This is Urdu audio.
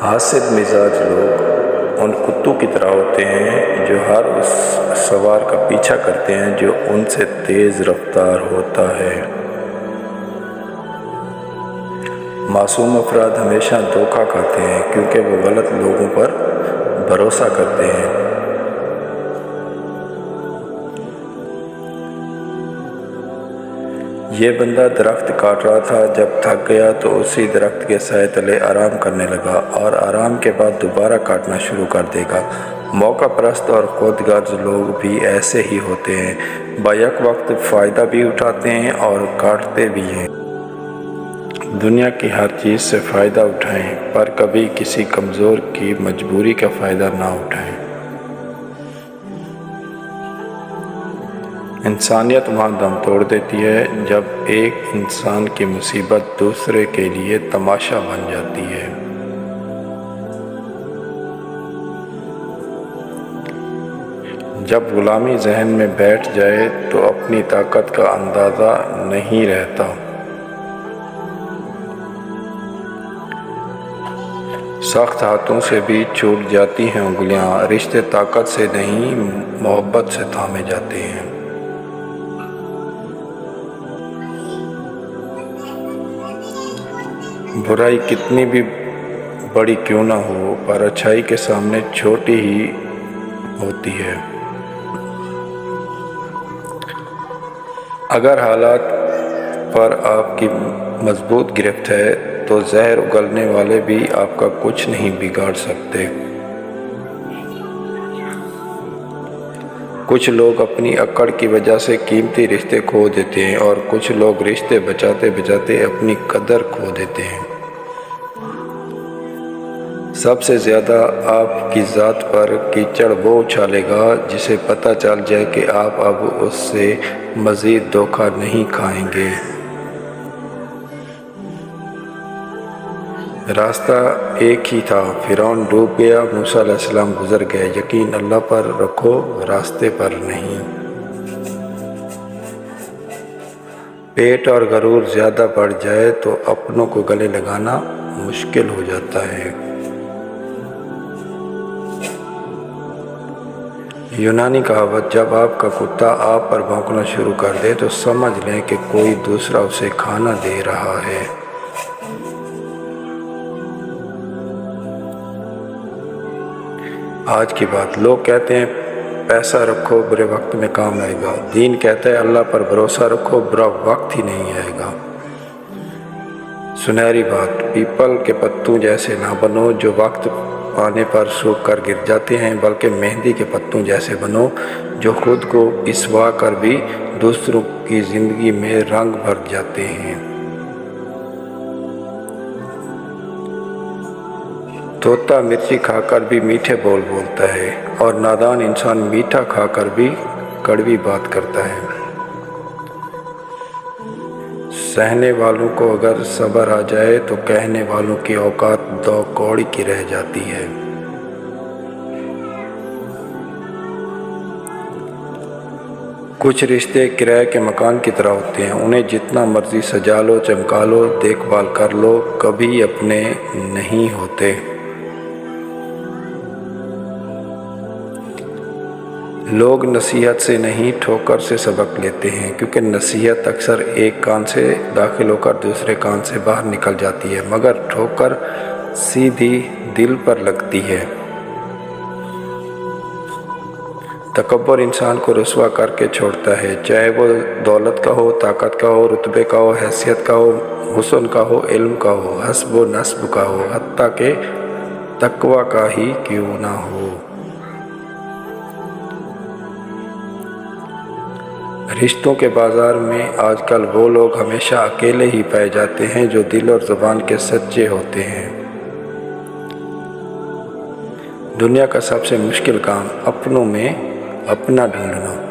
حاسد مزاج لوگ ان کتوں کی طرح ہوتے ہیں جو ہر اس سوار کا پیچھا کرتے ہیں جو ان سے تیز رفتار ہوتا ہے۔ معصوم افراد ہمیشہ دھوکہ کھاتے ہیں کیونکہ وہ غلط لوگوں پر بھروسہ کرتے ہیں۔ یہ بندہ درخت کاٹ رہا تھا، جب تھک گیا تو اسی درخت کے سائے تلے آرام کرنے لگا اور آرام کے بعد دوبارہ کاٹنا شروع کر دے گا۔ موقع پرست اور خود غرض لوگ بھی ایسے ہی ہوتے ہیں، بیک وقت فائدہ بھی اٹھاتے ہیں اور کاٹتے بھی ہیں۔ دنیا کی ہر چیز سے فائدہ اٹھائیں، پر کبھی کسی کمزور کی مجبوری کا فائدہ نہ اٹھائیں۔ انسانیت وہاں دم توڑ دیتی ہے جب ایک انسان کی مصیبت دوسرے کے لیے تماشا بن جاتی ہے۔ جب غلامی ذہن میں بیٹھ جائے تو اپنی طاقت کا اندازہ نہیں رہتا۔ سخت ہاتھوں سے بھی چھوٹ جاتی ہیں انگلیاں، رشتے طاقت سے نہیں محبت سے تھامے جاتے ہیں۔ برائی کتنی بھی بڑی کیوں نہ ہو، پر اچھائی کے سامنے چھوٹی ہی ہوتی ہے۔ اگر حالات پر آپ کی مضبوط گرفت ہے تو زہر اگلنے والے بھی آپ کا کچھ نہیں بگاڑ سکتے۔ کچھ لوگ اپنی اکڑ کی وجہ سے قیمتی رشتے کھو دیتے ہیں اور کچھ لوگ رشتے بچاتے بچاتے اپنی قدر کھو دیتے ہیں۔ سب سے زیادہ آپ کی ذات پر کیچڑ وہ اچھالے گا جسے پتہ چل جائے کہ آپ اب اس سے مزید دھوکہ نہیں کھائیں گے۔ راستہ ایک ہی تھا، فرعون ڈوب گیا، موسیٰ علیہ السلام گزر گئے۔ یقین اللہ پر رکھو، راستے پر نہیں۔ پیٹ اور غرور زیادہ بڑھ جائے تو اپنوں کو گلے لگانا مشکل ہو جاتا ہے۔ یونانی کہاوت، جب آپ کا کتا آپ پر بھونکنا شروع کر دے تو سمجھ لیں کہ کوئی دوسرا اسے کھانا دے رہا ہے۔ آج کی بات، لوگ کہتے ہیں پیسہ رکھو برے وقت میں کام آئے گا، دین کہتا ہے اللہ پر بھروسہ رکھو برا وقت ہی نہیں آئے گا۔ سنہری بات، پیپل کے پتوں جیسے نہ بنو جو وقت پانے پر سوکھ کر گر جاتے ہیں، بلکہ مہندی کے پتوں جیسے بنو جو خود کو پسوا کر بھی دوسروں کی زندگی میں رنگ بھر جاتے ہیں۔ طوطا مرچی کھا کر بھی میٹھے بول بولتا ہے اور نادان انسان میٹھا کھا کر بھی کڑوی بات کرتا ہے۔ سہنے والوں کو اگر صبر آ جائے تو کہنے والوں کی اوقات دو کوڑی کی رہ جاتی ہے۔ کچھ رشتے کرائے کے مکان کی طرح ہوتے ہیں، انہیں جتنا مرضی سجا لو، چمکا لو، دیکھ بھال کر لو، کبھی اپنے نہیں ہوتے۔ لوگ نصیحت سے نہیں ٹھوکر سے سبق لیتے ہیں، کیونکہ نصیحت اکثر ایک کان سے داخل ہو کر دوسرے کان سے باہر نکل جاتی ہے، مگر ٹھوکر سیدھی دل پر لگتی ہے۔ تکبر انسان کو رسوا کر کے چھوڑتا ہے، چاہے وہ دولت کا ہو، طاقت کا ہو، رتبے کا ہو، حیثیت کا ہو، حسن کا ہو، علم کا ہو، حسب و نسب کا ہو، حتیٰ کہ تقویٰ کا ہی کیوں نہ ہو۔ رشتوں کے بازار میں آج کل وہ لوگ ہمیشہ اکیلے ہی پائے جاتے ہیں جو دل اور زبان کے سچے ہوتے ہیں۔ دنیا کا سب سے مشکل کام اپنوں میں اپنا ڈھونڈنا۔